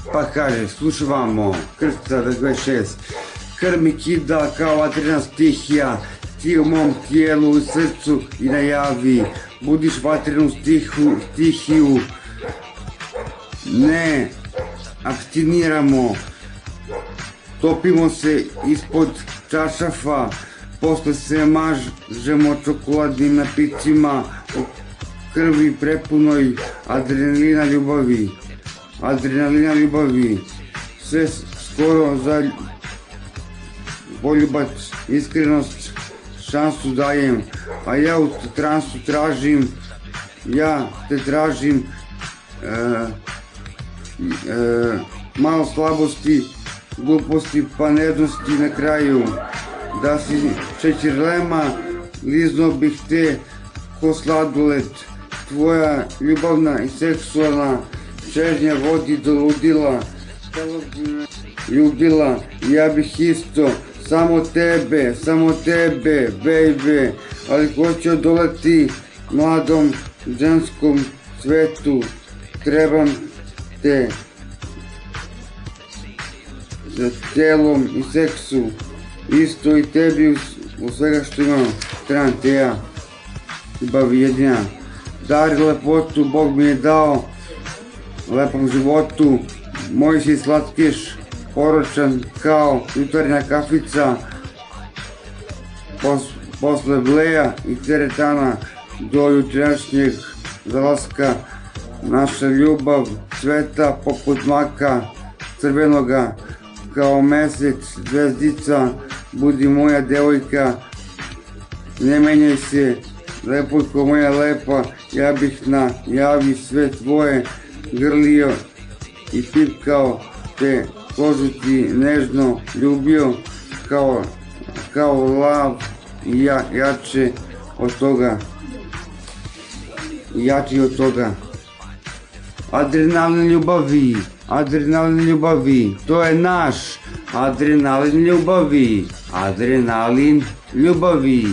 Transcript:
Pa kaže, slušaj vamo, Krsta 26. Krv mi kida kao vatrena stihija, ti u mom tijelu, u srcu i najavi. Budiš vatrenu stihiju, ne abstiniramo, topimo se ispod čašafa, posle se mažemo čokoladnim napicima u krvi prepunoj adrenalina ljubavi, sve skoro za poljubac, iskrenost, šansu dajem, a ja u transu tražim, malo slabosti, gluposti, pa nednosti na kraju, da si čećerlema, lizno bih te ko sladoled, tvoja ljubavna i seksualna čežnja vodi do ludila, ljubila, ja bih isto, samo tebe, baby, ali hoću odoleti mladom ženskom svetu, trebam te za telom i seksu, isto i tebi u svega što imam, trebam te ja, ljubav jedina, dari lepotu, Bog mi je dao, lepom životu, moj si slatkiš, poročan kao jutarnja kafica, posle bleja i teretana do jutrašnjeg zalaska, naša ljubav cveta poput maka crvenoga, kao mesec, zvezdica, budi moja devojka, ne menjaj se, lepojko moja lepa, ja bih na javi sve tvoje grlio i pipkao te, kožu ti nežno ljubio, kao lav i jači od toga. Adrenalin ljubavi, to je naš adrenalin ljubavi.